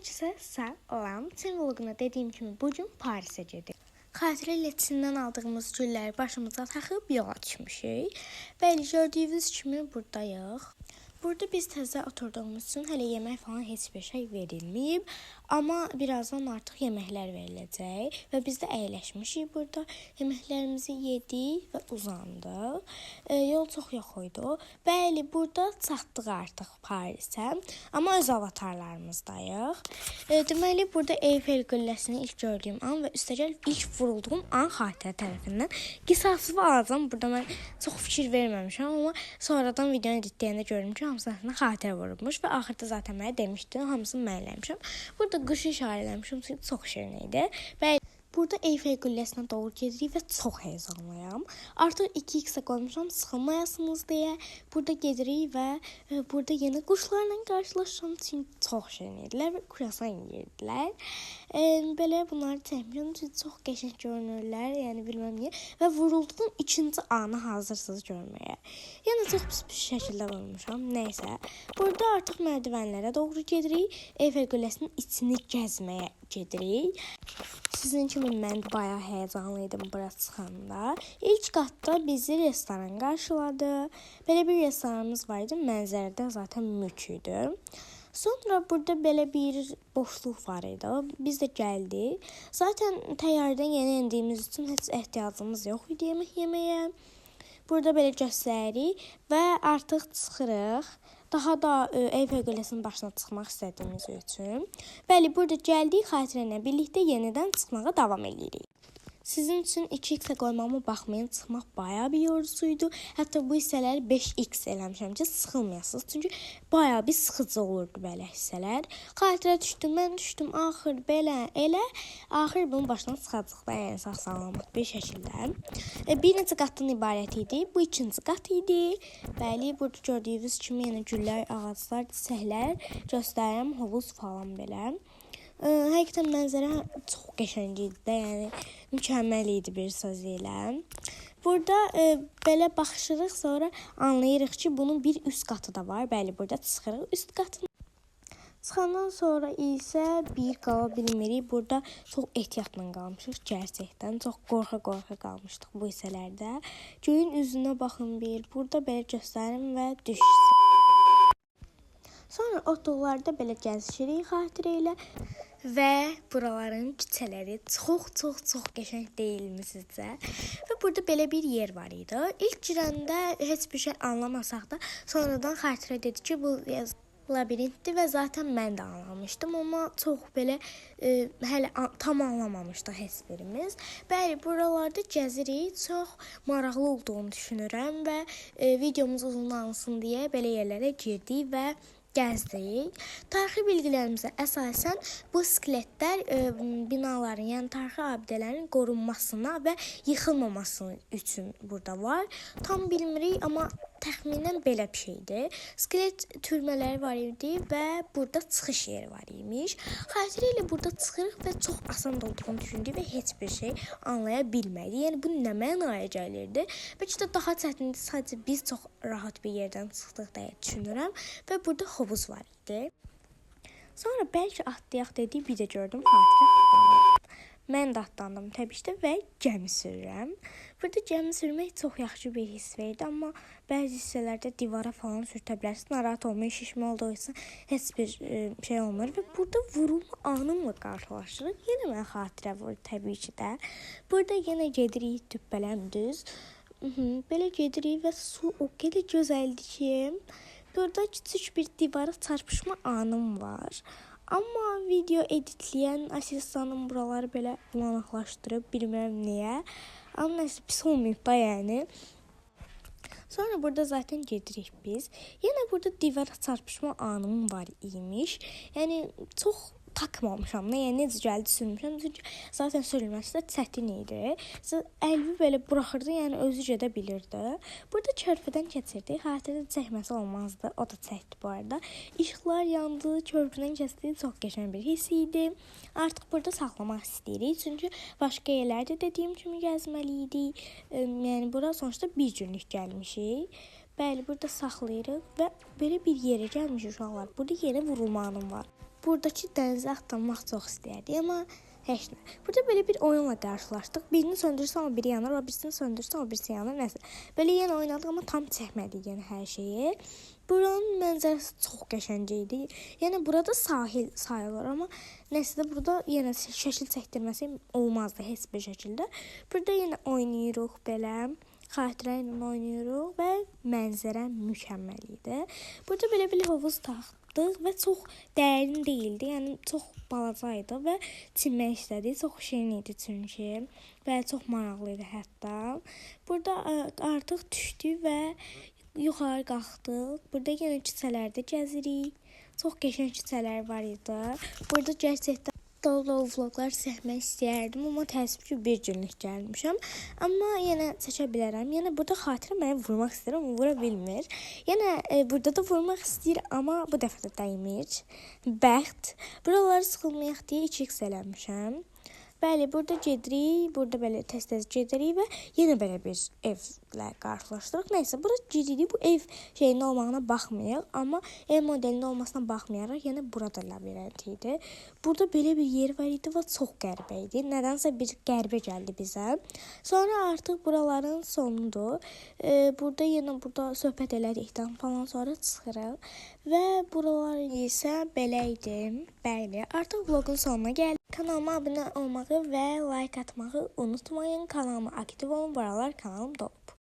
Herkese salam. Çin vloguna dediyim kimi bugün Parisə gedik. Xatirə ilə Çindən aldığımız gülləri başımıza taxıb yola düşmüşük. Bəli, gördüyünüz kimi buradayıq. Burada biz təzə oturduğumuz üçün hələ yemək falan heç bir şey verilməyib. Amma birazdan artıq yeməklər veriləcək və biz də əyləşmişik burada. Yeməklərimizi yedik və uzandıq. Yol çox yox idi. Bəli, burada çatdıq artıq Parisə. Amma öz avatarlarımızdayıq. Deməli, burada Eyfel qülləsini ilk gördüyüm an və üstəgəl ilk vurulduğum an Xatirə tərəfindən qisasını alacağam. Burada mən çox fikir verməmişəm, amma sonradan videonu editləyəndə gördüm ki, hamısını Xatirə vurulmuş və axırda zaten mənə demişdi, hamısını mən eləmişəm. Burada qışı işarələmişəm, çünki çox şirin idi. Bəli, burada Eyfel qülləsinə doğru gedirik və çox heyecanlıyam. Artıq 2x-ə qoymuşam, sıxılmayasınız deyə. Burada gedirik və burada yenə quşlarla qarşılaşıram, çünki çox şirin idilər və kruasan yeyirdilər. Belə bunları çəkmişəm, çünki çox qəşəng görünürlər, yəni bilməm niyə. Və vurulduğum ikinci anı hazırsınız görməyə. Yəni çox pis şəkildə vurmuşam, nəysə. Burada artıq mərdivənlərə doğru gedirik, Eyfel qülləsinin içini gəzməyə gedirik. Sizin kimi mən bayağı heyecanlıydım bura çıxanda. İlk qatda bizi restoran qarşıladı. Belə bir restoranımız var idi, mənzərədə zaten mülk idi. Sonra burada belə bir boşluq var idi. Biz də gəldik. Zaten təyyarədən yeni endiyimiz üçün heç ehtiyacımız yox idi yemək yeməyə. Burada belə göstəririk və artıq çıxırıq. Daha da Eyfel qülləsinin başına çıxmaq istədiyimiz üçün. Bəli, burada gəldik, Xatirə ilə birlikdə yenidən çıxmağa davam edirik. Sizin üçün 2x-ə qoymağıma baxmayın, çıxmaq bayağı bir yorucuydu. Hətta bu hissələri 5x eləmişəm ki, sıxılmayasınız. Çünki bayağı bir sıxıcı olurdu belə hissələr. Xatirə düşdüm, mən düşdüm, axır belə, elə. Axır bunun başına çıxacaq da, yəni sağ-salamat bir şəkildə. Bir neçə qatdan ibarət idi, bu ikinci qat idi. Bəli, burada gördüyünüz kimi yenə güllər, ağaclar, çiçəklər, göstərirəm, hovuz falan belə. Həqiqətən mənzərə çox qəşəng idi də, yəni mükəmməl idi bir söz ilə. Burada belə baxışırıq, sonra anlayırıq ki, bunun bir üst qatı da var. Bəli, burada çıxırıq üst qatına. Çıxandan sonra isə bir qala bilmirik. Burada çox ehtiyatla qalmışıq gerçəkdən. Çox qorxa-qorxa qalmışdıq bu hissələrdə. Göyün üzünə baxın bir. Burada belə göstərim və düşsün. Sonra otolarda belə gəzişirik Xatirə ilə və buraların küçələri çox qəşəng deyilmi sizcə? Və burada belə bir yer var idi. İlk girəndə heç bir şey anlamasaq da, sonradan Xatirə dedi ki, bu labirintdir və zaten mən də anlamışdım, amma çox belə hələ tam anlamamışdıq heç birimiz. Bəli, buralarda gəzirik, çox maraqlı olduğunu düşünürəm və videomuz uzunlansın deyə belə yerlərə girdik və gəzdik. Tarixi bilgilərimizə əsasən bu skeletlər binaların, yəni tarixi abidələrin qorunmasına və yıxılmaması üçün burada var. Tam bilmirik, amma təxminən belə bir şeydir. Skelet türmələri var idi və burada çıxış yeri var imiş. Xatirə ilə burada çıxırıq və çox asan olduğunu düşündük və heç bir şey anlaya bilmədik. Yəni bu nə mənaya gəlirdi? Bəlkə də daha çətindir, sadəcə biz çox rahat bir yerdən çıxdıq deyə düşünürəm və burada hovuz var idi. Sonra bəlkə atlayaq dedik, bir də gördüm Xatirə atlanır. Mən də atlandım təbii və gəmi sürürəm. Burada gəmi sürmək çox yaxşı bir hiss verdi, amma bəzi hissələrdə divara falan sürtə bilərsən, narahat olmayın, şişmə olduğu üçün heç bir şey olmur və burada vurulma anımla qarşılaşırıq. Yenə mən Xatirə vurur təbii ki də. Burada yenə gedirik dübbələn düz. Belə gedirik və su o qədər gözəldir ki, burada kiçik bir divara çarpışma anım var. Amma video editləyən asistanım buraları belə bulanıqlaşdırıb, bilmirəm niyə. Amma nəsə pis olmayıb da yəni. Sonra burada zaten gedirik biz. Yenə burada divara çarpışma anım var imiş. Yəni çox takmamışam da, yəni necə gəldi sürmüşəm. Çünki zaten sürülməsi də çətin idi. Əlbi belə buraxırdı, yəni özü gedə bilirdi. Burada körpüdən keçirdik. Xatirə çəkməsi olmazdı. O da çəkdi bu arada. İşıqlar yandı, körpüdən keçdik. Çox qəşəng bir hiss idi. Artıq burada saxlamaq istəyirik. Çünki başqa yerlərdə dediyim kimi gəzməliydik. Yəni bura sonuçta bir günlük gəlmişik. Bəli, burada saxlayırıq və belə bir yerə gəlmişik uşaqlar. Burada yenə vurulma anım var. Buradakı dənizə atlamaq çox istəyərdik, amma heç nə. Burada belə bir oyunla qarşılaşdıq. Birini söndürürsən, o biri yanar, o birisini söndürürsən, o birisi yanar, nəsə. Belə yenə oynadıq, amma tam çəkmədik yenə hər şeyi. Buranın mənzərəsi çox qəşəng idi. Yəni burada sahil sayılır, amma nəsə də burada yenə şəkil çəkdirməsi olmazdı heç bir şəkildə. Burada yenə oynayırıq belə. Xatirə ilə oynayırıq və mənzərə mükəmməl idi. Burada belə bir hovuz tapdıq və çox dərin değildi. Yəni çox balaca idi və çimmək istədik. Çox şirin idi çünki və çox maraqlı idi hətta. Burada artıq düşdük və yuxarı qalxdıq. Burada yenə küçələrdə gəzirik. Çox qəşəng küçələr var idi. Burada gerçəkdən dolu vloglar çəkmək istəyərdim, amma təəssüf ki, bir günlük gəlmişəm. Amma yenə çəkə bilərəm. Yəni burada Xatirə məni vurmaq istəyir, amma vura bilmir. Yenə burada da vurmaq istəyir, amma bu dəfə də dəymir. Bəxt. Buraları sıxılmayaq deyə 2x eləmişəm. Bəli, burada gedirik, burada belə tez-tez gedirik və yenə belə bir evlə qarşılaşdırıq. Nəysə, bura gedirik, bu ev şeyinin olmağına baxmayaq, amma ev modelinin olmasına baxmayaraq, yenə burada labirent idi. Burada belə bir yer var idi və çox qəribə idi. Nədənsə bir qəribə gəldi bizə. Sonra artıq buraların sonudur. Burada yenə söhbət elədikdən falan sonra çıxırıq və buralar isə belə idi. Bəli, artıq vloqun sonuna gəldik. Kanalıma abunə olmağı və like atmağı unutmayın. Kanalıma aktiv olun. Buralar kanalım dolu.